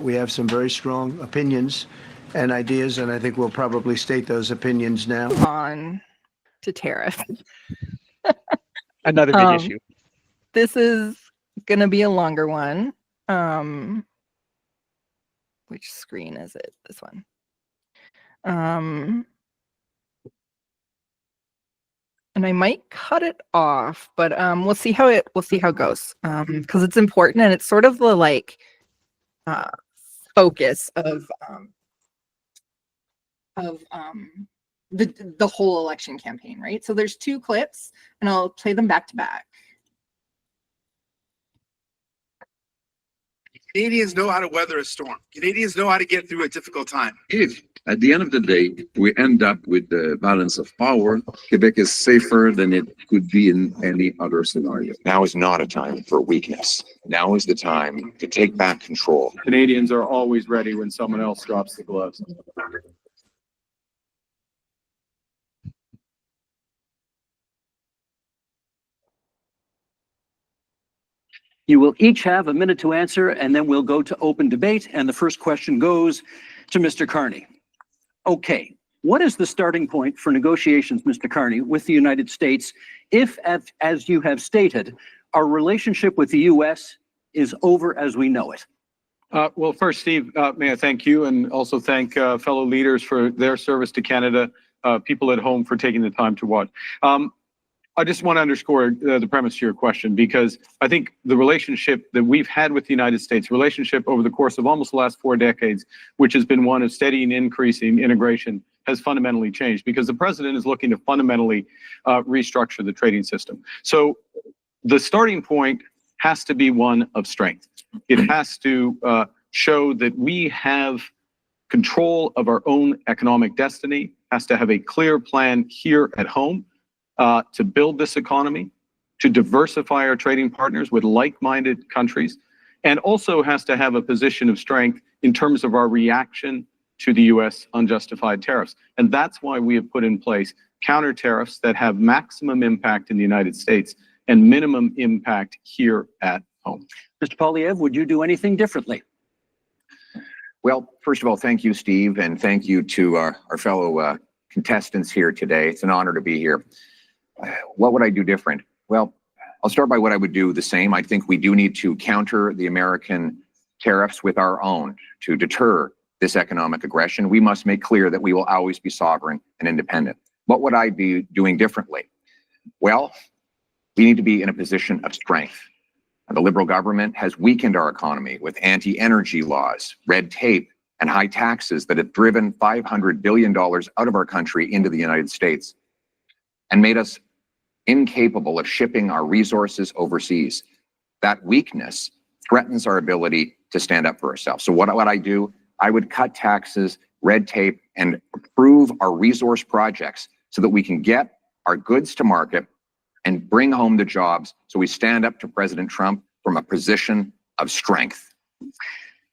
We have some very strong opinions and ideas, and I think we'll probably state those opinions now. On to tariffs. Another big issue. This is going to be a longer one. Which screen is it? This one. And I might cut it off, but we'll see how it goes. Because it's important, and it's sort of the like focus of the whole election campaign, right? So there's two clips, and I'll play them back to back. Canadians know how to weather a storm. Canadians know how to get through a difficult time. If at the end of the day, we end up with the balance of power, Quebec is safer than it could be in any other scenario. Now is not a time for weakness. Now is the time to take back control. Canadians are always ready when someone else drops the gloves. You will each have a minute to answer, and then we'll go to open debate. And the first question goes to Mr. Carney. Okay, what is the starting point for negotiations, Mr. Carney, with the United States if, as you have stated, our relationship with the U.S. is over as we know it? Well, first, Steve, may I thank you and also thank fellow leaders for their service to Canada, people at home for taking the time to watch. I just want to underscore the premise to your question, because I think the relationship that we've had with the United States, relationship over the course of almost the last 4 decades, which has been one of steady and increasing integration, has fundamentally changed because the president is looking to fundamentally restructure the trading system. So the starting point has to be one of strength. It has to show that we have control of our own economic destiny, has to have a clear plan here at home to build this economy, to diversify our trading partners with like-minded countries, and also has to have a position of strength in terms of our reaction to the U.S. unjustified tariffs. And that's why we have put in place counter tariffs that have maximum impact in the United States and minimum impact here at home. Mr. Poilievre, would you do anything differently? Well, first of all, thank you, Steve, and thank you to our fellow contestants here today. It's an honor to be here. What would I do different? Well, I'll start by what I would do the same. I think we do need to counter the American tariffs with our own to deter this economic aggression. We must make clear that we will always be sovereign and independent. What would I be doing differently? Well, we need to be in a position of strength. The Liberal government has weakened our economy with anti-energy laws, red tape, and high taxes that have driven $500 billion out of our country into the United States and made us incapable of shipping our resources overseas. That weakness threatens our ability to stand up for ourselves. So what would I do? I would cut taxes, red tape, and approve our resource projects so that we can get our goods to market and bring home the jobs, so we stand up to President Trump from a position of strength.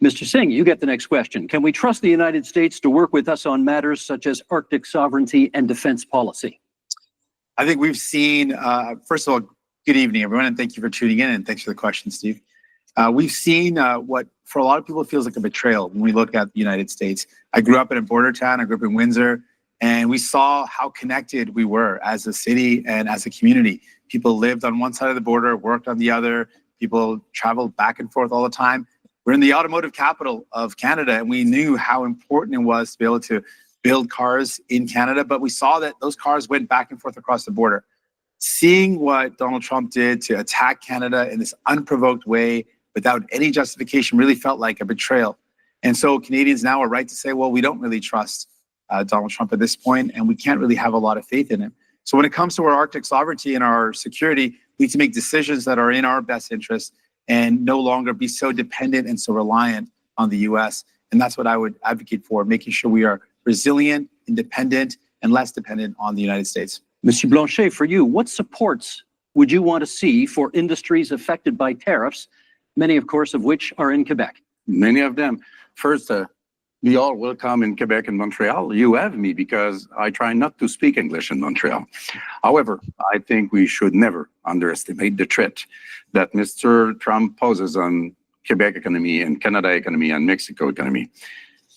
Mr. Singh, you get the next question. Can we trust the United States to work with us on matters such as Arctic sovereignty and defense policy? I think we've seen, first of all, good evening, everyone, and thank you for tuning in, and thanks for the question, Steve. We've seen what, for a lot of people, feels like a betrayal when we look at the United States. I grew up in a border town, I grew up in Windsor, and we saw how connected we were as a city and as a community. People lived on one side of the border, worked on the other, people traveled back and forth all the time. We're in the automotive capital of Canada, and we knew how important it was to be able to build cars in Canada, but we saw that those cars went back and forth across the border. Seeing what Donald Trump did to attack Canada in this unprovoked way without any justification really felt like a betrayal. And so Canadians now are right to say, well, we don't really trust Donald Trump at this point, and we can't really have a lot of faith in him. So when it comes to our Arctic sovereignty and our security, we need to make decisions that are in our best interest and no longer be so dependent and so reliant on the U.S. And that's what I would advocate for, making sure we are resilient, independent, and less dependent on the United States. Mr. Blanchet, for you, what supports would you want to see for industries affected by tariffs, many, of course, of which are in Quebec? Many of them. First, be all welcome in Quebec and Montreal. You have me because I try not to speak English in Montreal. However, I think we should never underestimate the threat that Mr. Trump poses on Quebec economy and Canada economy and Mexico economy.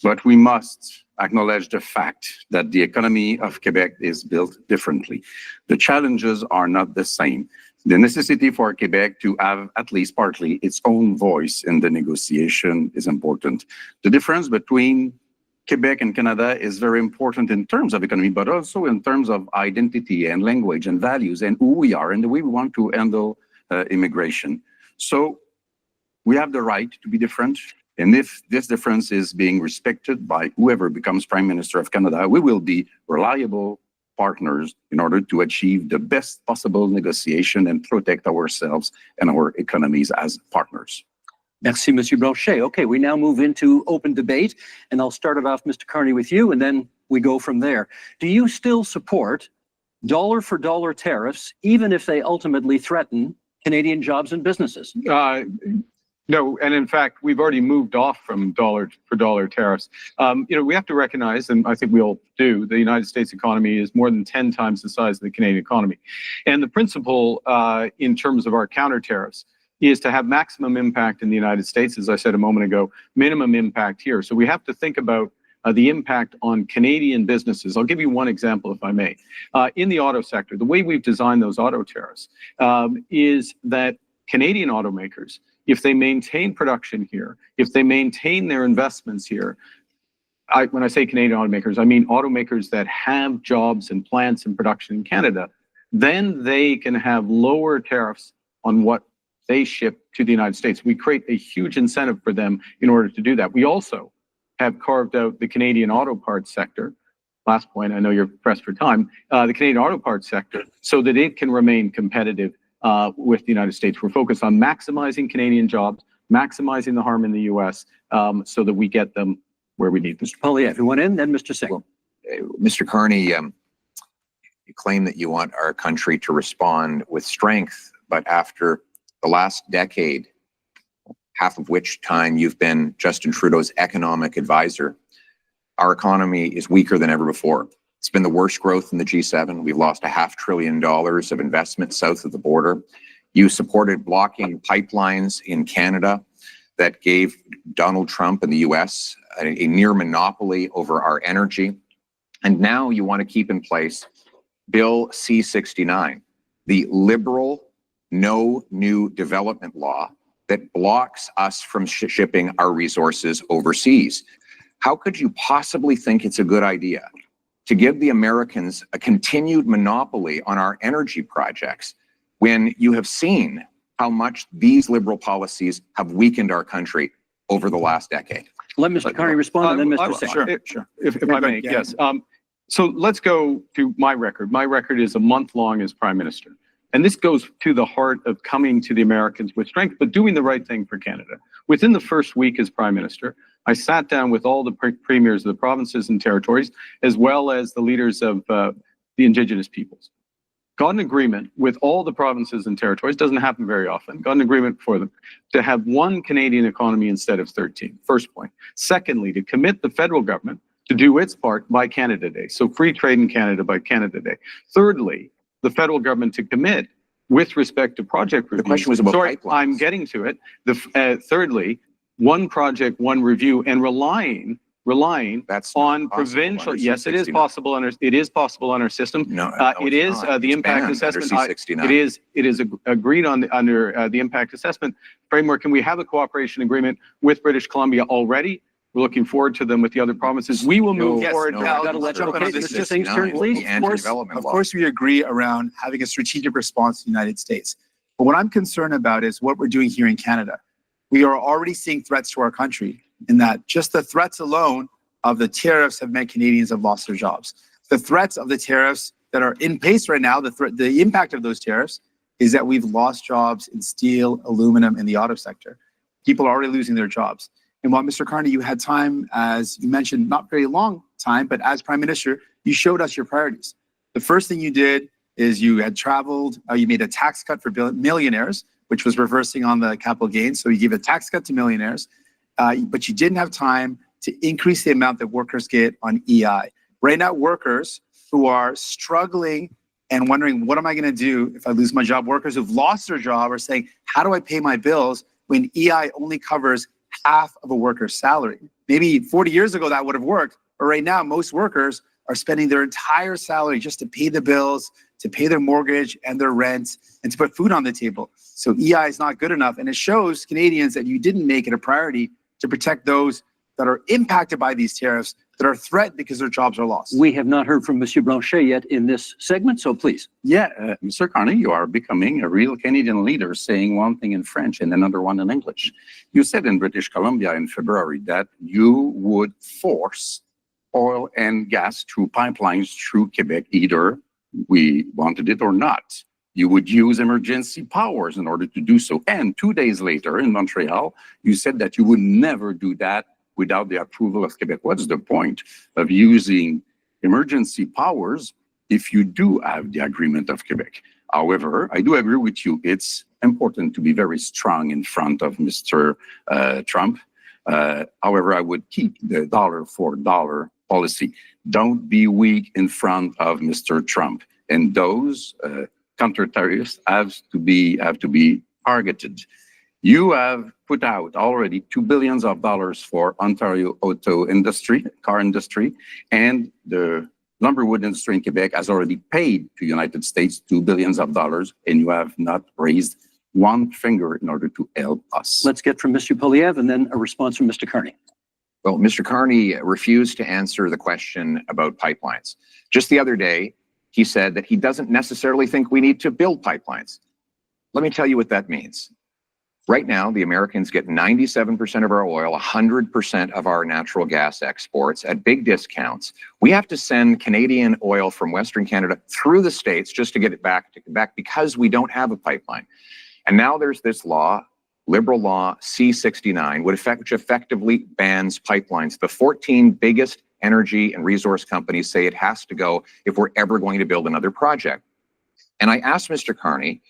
But we must acknowledge the fact that the economy of Quebec is built differently. The challenges are not the same. The necessity for Quebec to have at least partly its own voice in the negotiation is important. The difference between Quebec and Canada is very important in terms of economy, but also in terms of identity and language and values and who we are and the way we want to handle immigration. So we have the right to be different. And if this difference is being respected by whoever becomes Prime Minister of Canada, we will be reliable partners in order to achieve the best possible negotiation and protect ourselves and our economies as partners. Merci, Monsieur Blanchet. Okay, we now move into open debate, and I'll start it off, Mr. Carney, with you, and then we go from there. Do you still support dollar-for-dollar tariffs, even if they ultimately threaten Canadian jobs and businesses? No, and in fact, we've already moved off from dollar-for-dollar tariffs. We have to recognize, and I think we all do, the United States economy is more than 10 times the size of the Canadian economy. And the principle in terms of our counter tariffs is to have maximum impact in the United States, as I said a moment ago, minimum impact here. So we have to think about the impact on Canadian businesses. I'll give you one example, if I may. In the auto sector, the way we've designed those auto tariffs is that Canadian automakers, if they maintain production here, if they maintain their investments here, when I say Canadian automakers, I mean automakers that have jobs and plants and production in Canada, then they can have lower tariffs on what they ship to the United States. We create a huge incentive for them in order to do that. We also have carved out the Canadian auto parts sector. Last point, I know you're pressed for time, the Canadian auto parts sector, so that it can remain competitive with the United States. We're focused on maximizing Canadian jobs, maximizing the harm in the US, so that we get them where we need them. Mr. Poilievre, you want in, then Mr. Singh. Well, Mr. Carney, you claim that you want our country to respond with strength, but after the last decade, half of which time you've been Justin Trudeau's economic advisor, our economy is weaker than ever before. It's been the worst growth in the G7. We've lost $500 billion of investment south of the border. You supported blocking pipelines in Canada that gave Donald Trump and the US a near monopoly over our energy. And now you want to keep in place Bill C-69, the liberal no new development law that blocks us from shipping our resources overseas. How could you possibly think it's a good idea to give the Americans a continued monopoly on our energy projects when you have seen how much these liberal policies have weakened our country over the last decade? Let Mr. Carney respond, and then Mr. Singh. Sure. If I may, yes. So let's go to my record. My record is a month long as Prime Minister. And this goes to the heart of coming to the Americans with strength, but doing the right thing for Canada. Within the first week as Prime Minister, I sat down with all the premiers of the provinces and territories, as well as the leaders of the Indigenous peoples. Got an agreement with all the provinces and territories, doesn't happen very often, got an agreement for them to have one Canadian economy instead of 13, first point. Secondly, to commit the federal government to do its part by Canada Day, so free trade in Canada by Canada Day. Thirdly, the federal government to commit with respect to project review. The question was about pipelines. I'm getting to it. Thirdly, one project, one review, and relying That's on provincial. Yes, it is possible under our system. No, it is the impact assessment. It is agreed on under the impact assessment framework. And we have a cooperation agreement with British Columbia already. We're looking forward to them with the other provinces. We will move forward. Mr. Singh's turn, please. Of course, we agree around having a strategic response to the United States. But what I'm concerned about is what we're doing here in Canada. We are already seeing threats to our country in that just the threats alone of the tariffs have meant Canadians have lost their jobs. The threats of the tariffs that are in place right now, the impact of those tariffs is that we've lost jobs in steel, aluminum, and the auto sector. People are already losing their jobs. And while Mr. Carney, you had time, as you mentioned, not very long time, but as Prime Minister, you showed us your priorities. The first thing you did is you had traveled, you made a tax cut for millionaires, which was reversing on the capital gains. So you gave a tax cut to millionaires, but you didn't have time to increase the amount that workers get on EI. Right now, workers who are struggling and wondering, what am I going to do if I lose my job? Workers who've lost their job are saying, how do I pay my bills? when EI only covers half of a worker's salary. Maybe 40 years ago that would have worked, but right now most workers are spending their entire salary just to pay the bills, to pay their mortgage and their rent, and to put food on the table. So EI is not good enough, and it shows Canadians that you didn't make it a priority to protect those that are impacted by these tariffs, that are threatened because their jobs are lost. We have not heard from Monsieur Blanchet yet in this segment, so please. Yeah, Mr. Carney, you are becoming a real Canadian leader, saying one thing in French and another one in English. You said in British Columbia in February that you would force oil and gas through pipelines through Quebec, either we wanted it or not. You would use emergency powers in order to do so. And 2 days later in Montreal, you said that you would never do that without the approval of Quebec. What's the point of using emergency powers if you do have the agreement of Quebec? However, I do agree with you. It's important to be very strong in front of Mr. Trump. However, I would keep the dollar for dollar policy. Don't be weak in front of Mr. Trump. And those counter tariffs have to be targeted. You have put out already $2 billion for Ontario auto industry, car industry, and the lumberwood industry in Quebec has already paid to United States $2 billion, and you have not raised one finger in order to help us. Let's get from Mr. Poilievre and then a response from Mr. Carney. Well, Mr. Carney refused to answer the question about pipelines. Just the other day, he said that he doesn't necessarily think we need to build pipelines. Let me tell you what that means. Right now, the Americans get 97% of our oil, 100% of our natural gas exports at big discounts. We have to send Canadian oil from Western Canada through the States just to get it back to Quebec because we don't have a pipeline. And now there's this law, liberal law C-69, which effectively bans pipelines. The 14 biggest energy and resource companies say it has to go if we're ever going to build another project. And I asked Mr. Carney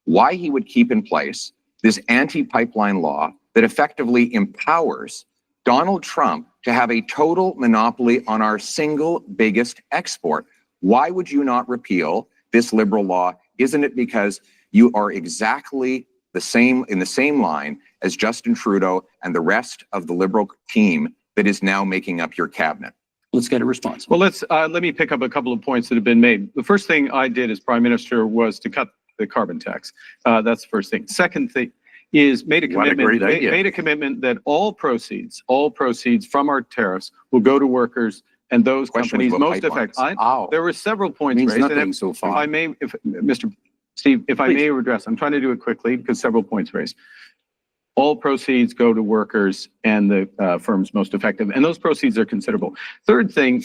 why he would keep in place this anti-pipeline law that effectively empowers Donald Trump to have a total monopoly on our single biggest export. Why would you not repeal this liberal law? Isn't it because you are exactly the same in the same line as Justin Trudeau and the rest of the liberal team that is now making up your cabinet? Let's get a response. Well, let me pick up a couple of points that have been made. The first thing I did as Prime Minister was to cut the carbon tax. That's the first thing. Second thing is made a commitment that all proceeds from our tariffs will go to workers and those companies most affected. There were several points raised. Nothing so far. If I may, Mr. Steve, if I may address, I'm trying to do it quickly because several points raised. All proceeds go to workers and the firms most effective, and those proceeds are considerable. Third thing,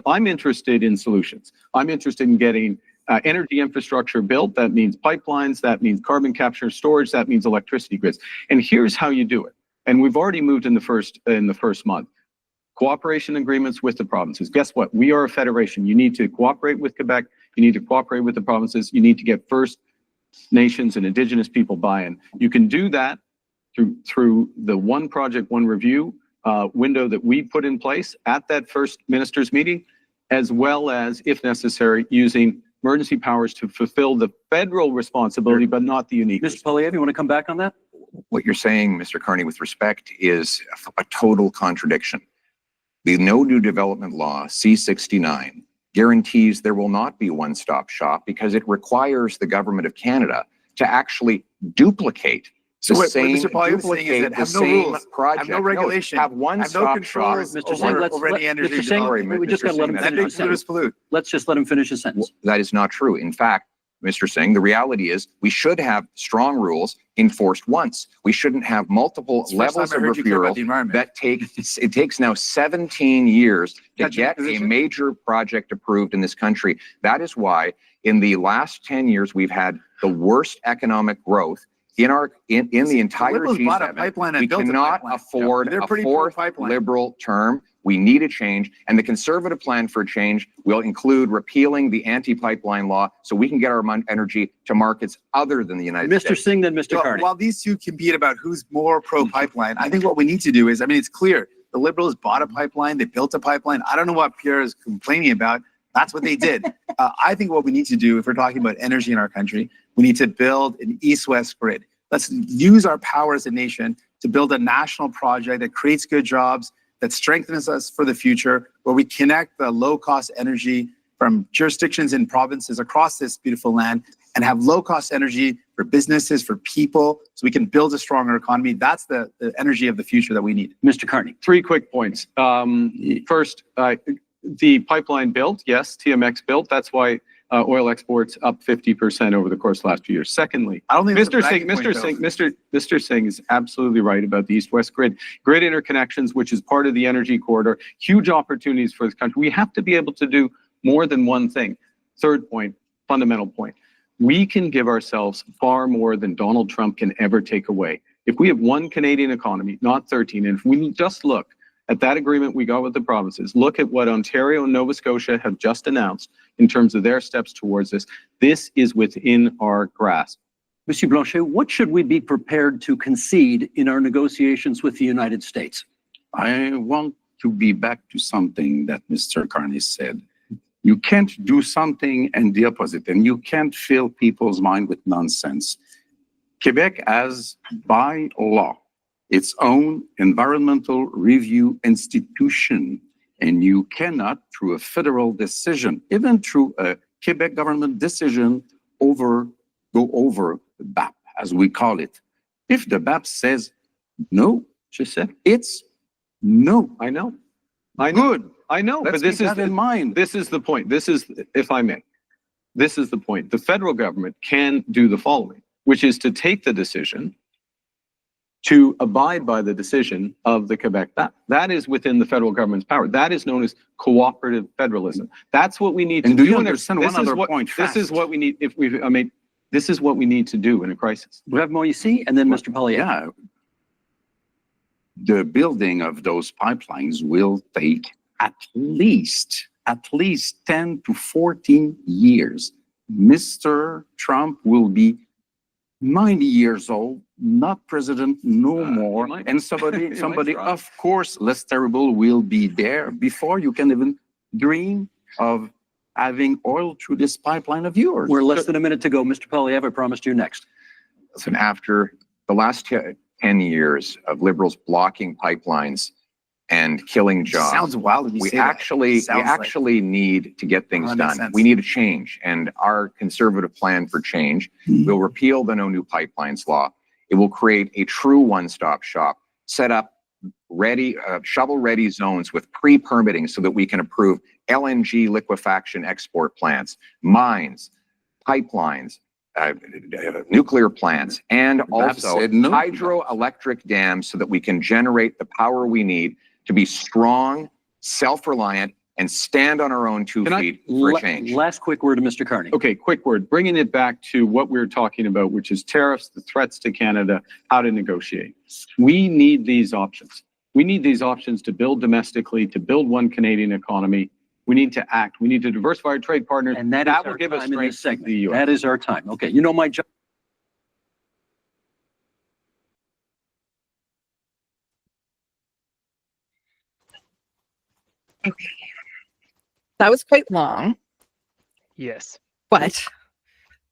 I'm interested in solutions. I'm interested in getting energy infrastructure built. That means pipelines, that means carbon capture storage, that means electricity grids. And here's how you do it. And we've already moved in the first month. Cooperation agreements with the provinces. Guess what? We are a federation. You need to cooperate with Quebec. You need to cooperate with the provinces. You need to get First Nations and Indigenous people buy-in. You can do that through the one project, one review window that we put in place at that first ministers meeting, as well as, if necessary, using emergency powers to fulfill the federal responsibility, but not the unique. Mr. Poilievre, you want to come back on that? What you're saying, Mr. Carney, with respect, is a total contradiction. The No New Development Law, C-69, guarantees there will not be one-stop shop because it requires the government of Canada to actually duplicate the same project. Have no regulation. Have one-stop shop. Mr. Singh, over any energy development. we just got to let him finish his sentence. Let's just let him finish his sentence. That is not true. In fact, Mr. Singh, the reality is we should have strong rules enforced once. We shouldn't have multiple levels of referral that takes now 17 years to get a major project approved in this country. That is why in the last 10 years, we've had the worst economic growth in the entire G7. We cannot afford a fourth liberal term. We need a change, and the Conservative plan for a change will include repealing the anti-pipeline law so we can get our energy to markets other than the United States. Mr. Singh, then Mr. Carney. While these two compete about who's more pro-pipeline, I think what we need to do is, it's clear. The Liberals bought a pipeline. They built a pipeline. I don't know what Pierre is complaining about. That's what they did. I think what we need to do, if we're talking about energy in our country, we need to build an east-west grid. Let's use our power as a nation to build a national project that creates good jobs, that strengthens us for the future, where we connect the low-cost energy from jurisdictions and provinces across this beautiful land and have low-cost energy for businesses, for people, so we can build a stronger economy. That's the energy of the future that we need. Mr. Carney. 3 quick points. First, the pipeline built, yes, TMX built. That's why oil exports up 50% over the course of the last few years. Secondly, I don't think it's a Mr. Singh is absolutely right about the East-West grid interconnections, which is part of the energy corridor. Huge opportunities for this country. We have to be able to do more than one thing. Third point, fundamental point. We can give ourselves far more than Donald Trump can ever take away. If we have one Canadian economy, not 13, and if we just look at that agreement we got with the provinces, look at what Ontario and Nova Scotia have just announced in terms of their steps towards this, this is within our grasp. Monsieur Blanchet, what should we be prepared to concede in our negotiations with the United States? I want to be back to something that Mr. Carney said. You can't do something and the opposite, and you can't fill people's mind with nonsense. Quebec has, by law, its own environmental review institution, and you cannot, through a federal decision, even through a Quebec government decision, go over the BAP, as we call it. If the BAP says no, Just said, it's no. I know. Good. I know, Let's but this keep is that in mind. This is the point. This is, if I may, this is the point. The federal government can do the following, which is to take the decision to abide by the decision of the Quebec BAP. That is within the federal government's power. That is known as cooperative federalism. That's what we need to And do. do you in a- understand this one is other what- point This is fast? what we need. This is what we need to do in a crisis. Rev Moïse and then Mr. Poilievre. Yeah. The building of those pipelines will take at least 10 to 14 years. Mr. Trump will be 90 years old, not president no more. might- And somebody, try. of course, less terrible will be there before you can even dream of having oil through this pipeline of yours. We're less than a minute to go. Mr. Poilievre, I promised you next. Listen, after the last 10 years of Liberals blocking pipelines and killing jobs, Sounds wild when you we say that. actually need to get things Well, that makes done. sense. We need a change, and our conservative plan for change will repeal the No New Pipelines law. It will create a true one-stop shop, set up shovel-ready zones with pre-permitting so that we can approve LNG liquefaction export plants, mines, pipelines, nuclear plants, and also said no. hydroelectric dams so that we can generate the power we need to be strong, self-reliant, and stand on our own 2 Can I- feet for a change. Last quick word to Mr. Carney. Okay, quick word, bringing it back to what we were talking about, which is tariffs, the threats to Canada, how to negotiate. We need these options. We need these options to build domestically, to build one Canadian economy. We need to act. We need to diversify our trade partners. And that is will our give us time in this strength to the segment. US. That is our time. Okay, you know my job. That was quite long, Yes. but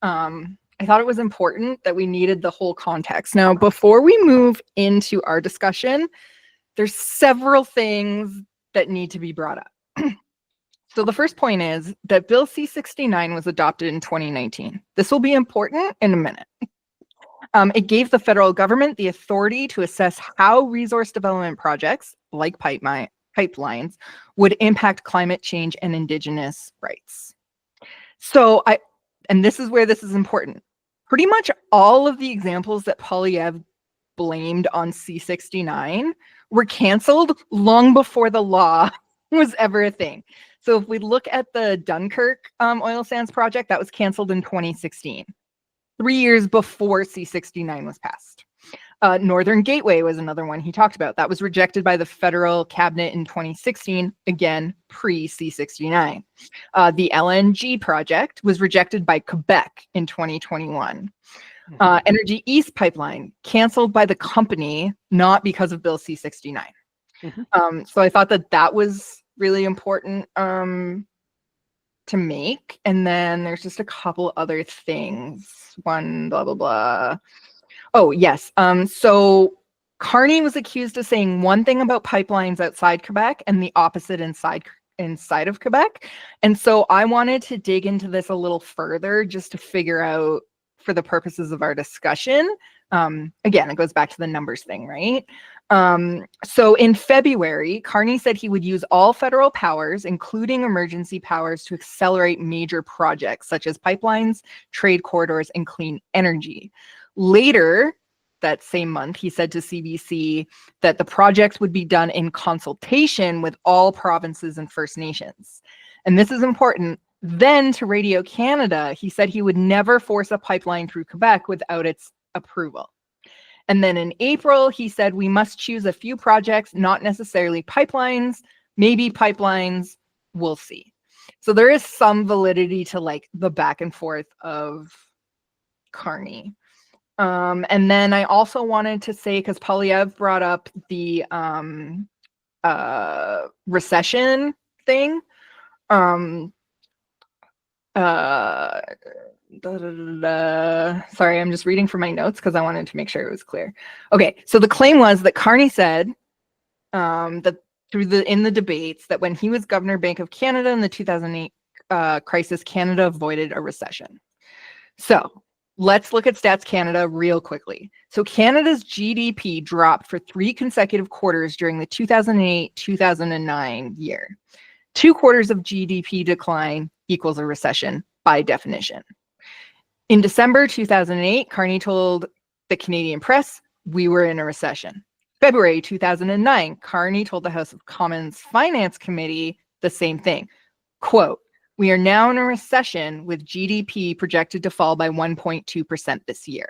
I thought it was important that we needed the whole context. Now, before we move into our discussion, there's several things that need to be brought up. So the first point is that Bill C-69 was adopted in 2019. This will be important in a minute. It gave the federal government the authority to assess how resource development projects, like pipelines, would impact climate change and Indigenous rights. So and this is where this is important. Pretty much all of the examples that Poilievre blamed on C-69 were canceled long before the law was ever a thing. So if we look at the Dunkirk oil sands project, that was canceled in 2016, 3 years before C-69 was passed. Northern Gateway was another one he talked about. That was rejected by the federal cabinet in 2016, again, pre-C-69. The LNG project was rejected by Quebec in 2021. Energy East pipeline canceled by the company, not because of Bill C-69. So I thought that was really important to make. And then there's just a couple other things. One, blah, blah, blah. Oh, yes. So Carney was accused of saying one thing about pipelines outside Quebec and the opposite inside of Quebec. And so I wanted to dig into this a little further just to figure out, for the purposes of our discussion. Again, it goes back to the numbers thing, right? So in February, Carney said he would use all federal powers, including emergency powers, to accelerate major projects such as pipelines, trade corridors, and clean energy. Later that same month, he said to CBC that the projects would be done in consultation with all provinces and First Nations. And this is important. Then to Radio Canada, he said he would never force a pipeline through Quebec without its approval. And then in April, he said we must choose a few projects, not necessarily pipelines, maybe pipelines, we'll see. So there is some validity to like the back and forth of Carney. And then I also wanted to say, because Poilievre brought up the recession thing. Sorry, I'm just reading from my notes because I wanted to make sure it was clear. Okay, so the claim was that Carney said that in the debates that when he was governor Bank of Canada in the 2008 crisis, Canada avoided a recession. So let's look at Stats Canada real quickly. So Canada's GDP dropped for 3 consecutive quarters during the 2008-2009 year. 2 quarters of GDP decline equals a recession by definition. In December 2008, Carney told the Canadian press, we were in a recession. February 2009, Carney told the House of Commons Finance Committee the same thing. Quote, we are now in a recession with GDP projected to fall by 1.2% this year.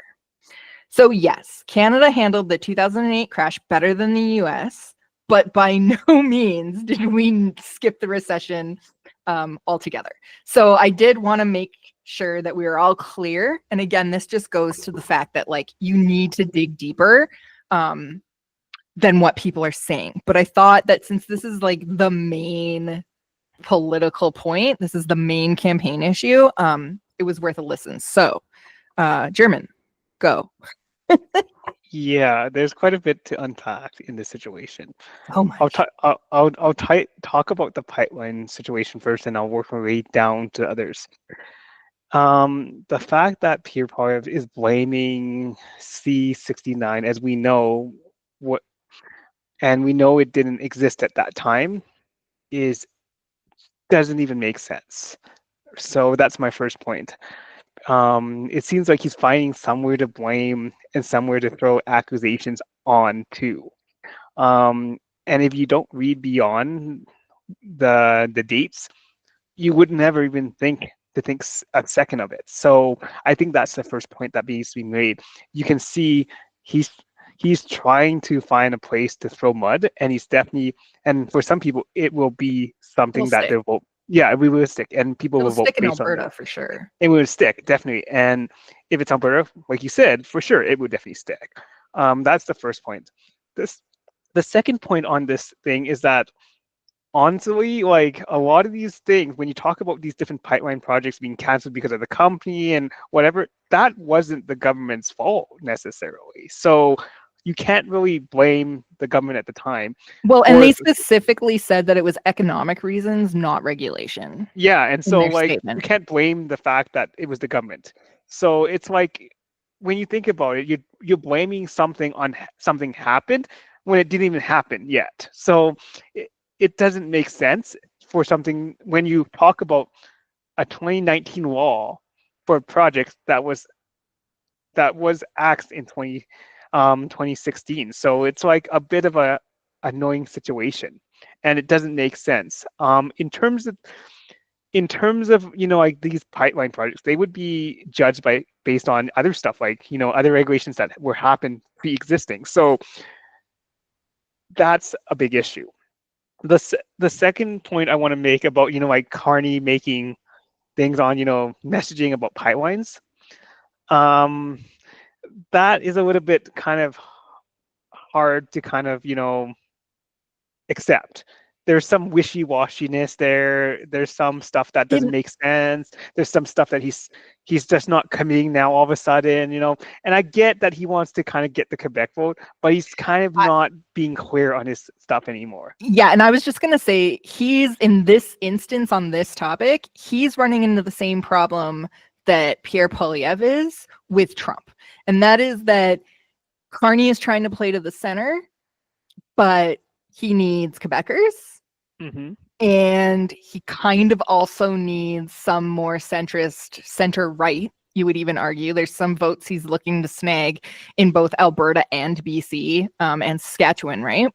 So yes, Canada handled the 2008 crash better than the US, but by no means did we skip the recession altogether. So I did want to make sure that we were all clear. And again, this just goes to the fact that like you need to dig deeper than what people are saying. But I thought that since this is like the main political point, this is the main campaign issue, it was worth a listen. So German, go. Yeah, there's quite a bit to unpack in this situation. Oh my. I'll talk about the pipeline situation first, and I'll work my way down to others. The fact that Pierre Poilievre is blaming C-69, as we know and we know it didn't exist at that time, doesn't even make sense. So that's my first point. It seems like he's finding somewhere to blame and somewhere to throw accusations on to. And if you don't read beyond the dates, you would never even think a second of it. So I think that's the first point that needs to be made. You can see he's trying to find a place to throw mud, and he's definitely, and for some people it will be something that they will, yeah, we will stick, and people will vote stick in based on Alberta that. for sure. It will stick, definitely. And if it's Alberta, like you said, for sure it would definitely stick. That's the first point. The second point on this thing is that honestly, like a lot of these things, when you talk about these different pipeline projects being canceled because of the company and whatever, that wasn't the government's fault necessarily. So you can't really blame the government at the time. Well, and they specifically said that it was economic reasons, not regulation. Yeah, and so like statement. you can't blame the fact that it was the government. So it's like when you think about it, you're blaming something on something happened when it didn't even happen yet. So it doesn't make sense for something when you talk about a 2019 law for projects that was axed in 2016. So it's like a bit of a annoying situation, and it doesn't make sense. In terms of like these pipeline projects, they would be judged based on other stuff, like other regulations that were happened pre-existing. So that's a big issue. The second point I want to make about like Carney making things on messaging about pipelines, that is a little bit kind of hard to kind of accept, there's some wishy-washiness there. There's some stuff that doesn't make sense. There's some stuff that he's just not committing now all of a sudden, And I get that he wants to kind of get the Quebec vote, but he's kind of not being clear on his stuff anymore. Yeah, and I was just going to say, he's, in this instance on this topic, he's running into the same problem that Pierre Poilievre is with Trump. And that is that Carney is trying to play to the center, but he needs Quebecers. Mm-hmm. And he kind of also needs some more centrist, center-right, you would even argue. There's some votes he's looking to snag in both Alberta and BC and Saskatchewan, right?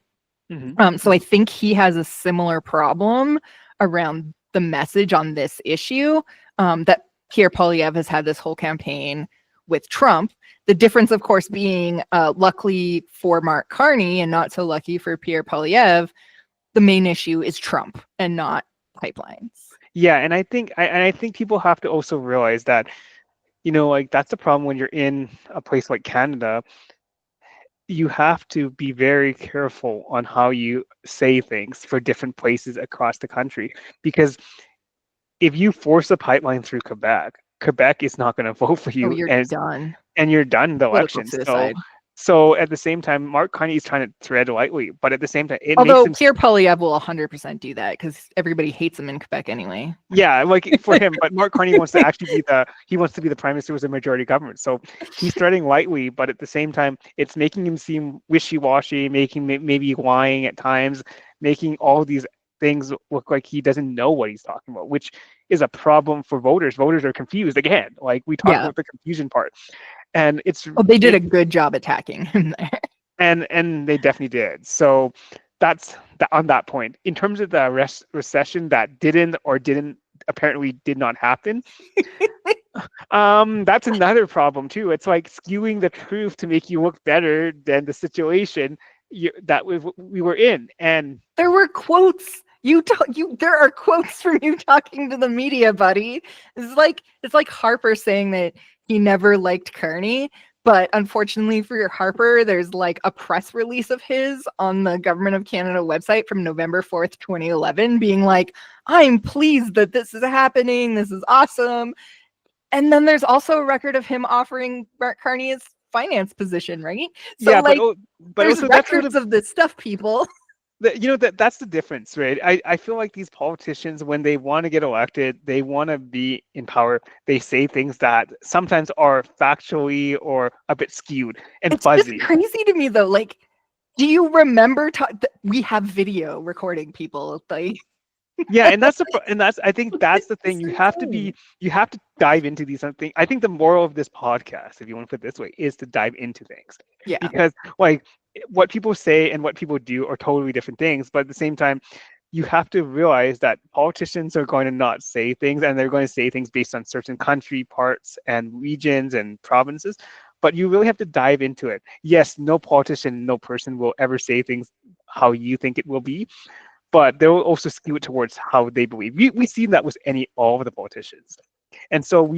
Mm-hmm. So I think he has a similar problem around the message on this issue that Pierre Poilievre has had this whole campaign with Trump. The difference, of course, being luckily for Mark Carney and not so lucky for Pierre Poilievre, the main issue is Trump and not pipelines. Yeah, and I think people have to also realize that, that's the problem when you're in a place like Canada. You have to be very careful on how you say things for different places across the country, because if you force a pipeline through Quebec is not going to vote for you. You're done. And you're done the Political election. suicide. So at the same time, Mark Carney is trying to tread lightly, but at the same time, although Pierre Poilievre will 100% do that because everybody hates him in Quebec anyway. Yeah, like for him, but Mark Carney wants to actually be the prime minister with a majority government. So he's treading lightly, but at the same time, it's making him seem wishy-washy, making maybe lying at times, making all these things look like he doesn't know what he's talking about, which is a problem for voters. Voters are confused again. Like we talked about the confusion part. And they did a good job attacking him there. And they definitely did. So that's on that point. In terms of the recession that didn't apparently did not happen, that's another problem too. It's like skewing the truth to make you look better than the situation that we were in. And there were quotes. There are quotes from you talking to the media, buddy. It's like Harper saying that he never liked Carney, but unfortunately for your Harper, there's like a press release of his on the Government of Canada website from November 4th, 2011, being like, I'm pleased that this is happening. This is awesome. And then there's also a record of him offering Mark Carney his finance position, right? So yeah, but there's also records of this stuff, people. That's the difference, right? I feel like these politicians, when they want to get elected, they want to be in power. They say things that sometimes are factually or a bit skewed and fuzzy. It's just crazy to me, though. Like, do you remember? We have video recording people. Like, yeah, and I think that's the thing. You have to dive into these something. I think the moral of this podcast, if you want to put it this way, is to dive into things. Yeah. Because like what people say and what people do are totally different things, but at the same time, you have to realize that politicians are going to not say things, and they're going to say things based on certain country parts and regions and provinces. But you really have to dive into it. Yes, no politician, no person will ever say things how you think it will be, but they will also skew it towards how they believe. We've seen that with all of the politicians. And so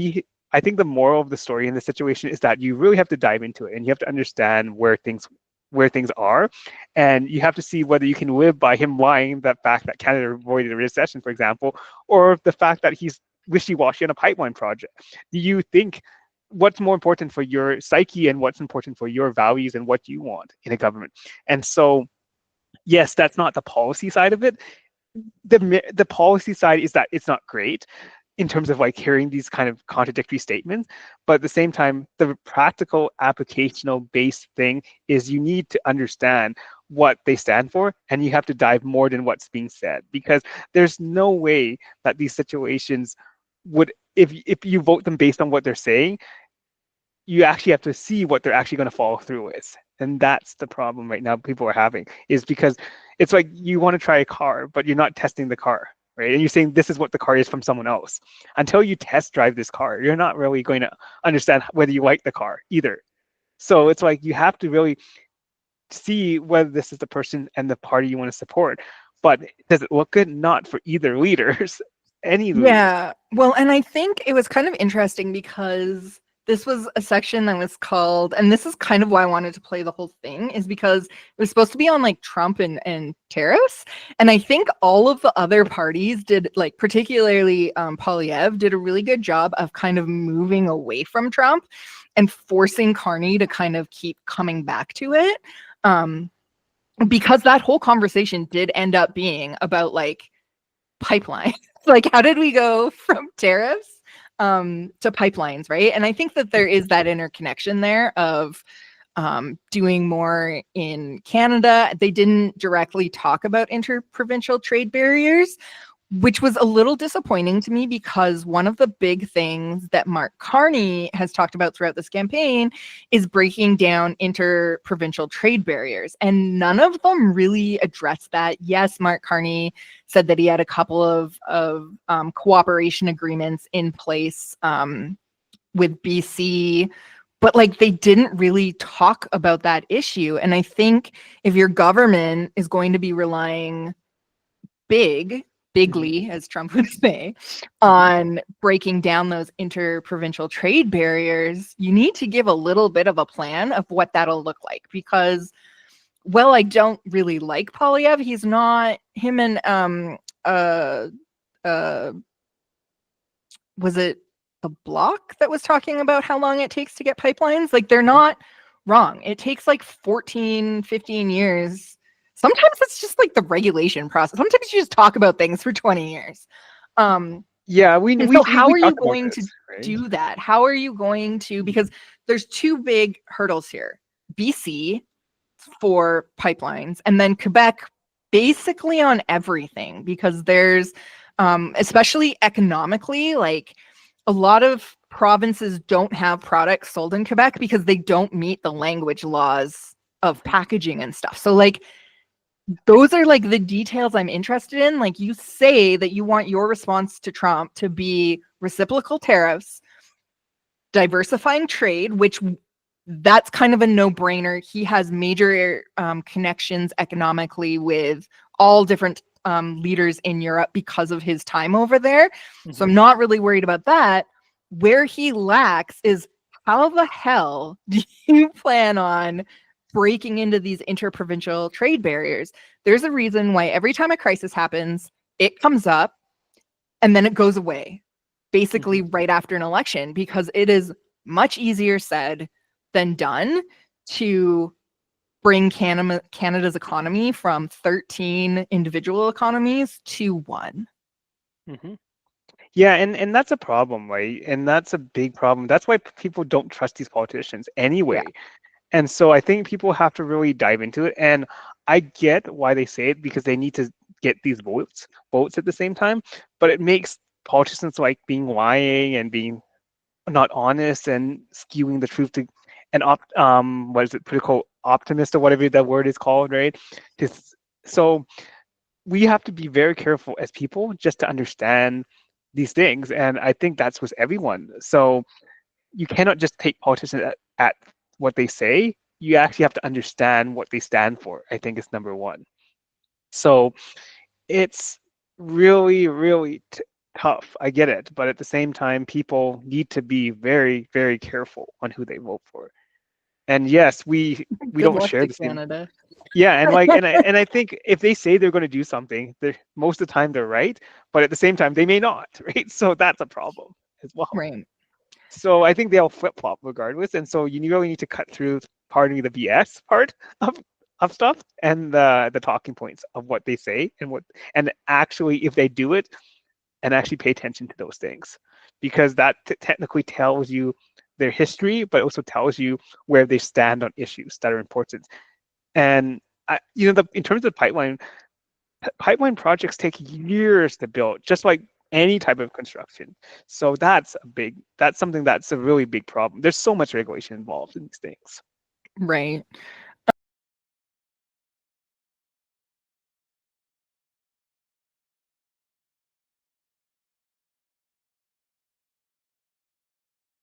I think the moral of the story in this situation is that you really have to dive into it, and you have to understand where things are, and you have to see whether you can live by him lying that fact that Canada avoided a recession, for example, or the fact that he's wishy-washy on a pipeline project. Do you think what's more important for your psyche and what's important for your values and what you want in a government? And so, yes, that's not the policy side of it. The policy side is that it's not great in terms of like hearing these kind of contradictory statements, but at the same time, the practical applicational based thing is you need to understand what they stand for, and you have to dive more than what's being said, because there's no way that these situations would, if you vote them based on what they're saying, you actually have to see what they're actually going to follow through with. And that's the problem right now people are having, is because it's like you want to try a car, but you're not testing the car. Right? And you're saying this is what the car is from someone else. Until you test drive this car, you're not really going to understand whether you like the car either. So it's like you have to really see whether this is the person and the party you want to support. But does it look good? Not for either leaders. Any leader. Yeah. Well, and I think it was kind of interesting because this was a section that was called, and this is kind of why I wanted to play the whole thing, is because it was supposed to be on like Trump and tariffs. And I think all of the other parties did, like particularly Poilievre did a really good job of kind of moving away from Trump and forcing Carney to kind of keep coming back to it. Because that whole conversation did end up being about like pipeline. Like, how did we go from tariffs to pipelines, right? And I think that there is that interconnection there of doing more in Canada. They didn't directly talk about interprovincial trade barriers, which was a little disappointing to me, because one of the big things that Mark Carney has talked about throughout this campaign is breaking down interprovincial trade barriers. And none of them really addressed that. Yes, Mark Carney said that he had a couple of cooperation agreements in place with BC, but like they didn't really talk about that issue. And I think if your government is going to be relying bigly, as Trump would say, on breaking down those interprovincial trade barriers, you need to give a little bit of a plan of what that'll look like. Because, well, I don't really like Poilievre. He's not, him and was it the Bloc that was talking about how long it takes to get pipelines? Like, they're not wrong. It takes like 14, 15 years. Sometimes it's just like the regulation process. Sometimes you just talk about things for 20 years. Yeah, we so how are you talked about going this, to right? do that? How are you going to, because there's two big hurdles here. BC for pipelines, and then Quebec basically on everything, because there's, especially economically, like a lot of provinces don't have products sold in Quebec because they don't meet the language laws of packaging and stuff. So like, those are like the details I'm interested in. Like, you say that you want your response to Trump to be reciprocal tariffs, diversifying trade, which that's kind of a no-brainer. He has major connections economically with all different leaders in Europe because of his time over there. So I'm not really worried about that. Where he lacks is, how the hell do you plan on breaking into these interprovincial trade barriers? There's a reason why every time a crisis happens, it comes up and then it goes away, basically right after an election, because it is much easier said than done to bring Canada's economy from 13 individual economies to one. Yeah, and that's a problem, right? And that's a big problem. That's why people don't trust these politicians anyway. Yeah. And so I think people have to really dive into it. And I get why they say it, because they need to get these votes at the same time. But it makes politicians like being lying and being not honest and skewing the truth to an what is it, political optimist or whatever that word is called, right? So we have to be very careful as people just to understand these things. And I think that's with everyone. So you cannot just take politicians at what they say. You actually have to understand what they stand for, I think, is number one. So it's really, really tough. I get it. But at the same time, people need to be very, very careful on who they vote for. And yes, we don't share the same. Canada. Yeah, and like, and I think if they say they're going to do something, most of the time they're right, but at the same time they may not, right? So that's a problem as well. Right. So I think they all flip flop regardless, and so you really need to cut through, pardon me, the BS part of stuff and the talking points of what they say and actually, if they do it, and actually pay attention to those things, because that technically tells you their history, but also tells you where they stand on issues that are important. And in terms of pipeline projects take years to build, just like any type of construction. So that's something that's a really big problem. There's so much regulation involved in these things. Right.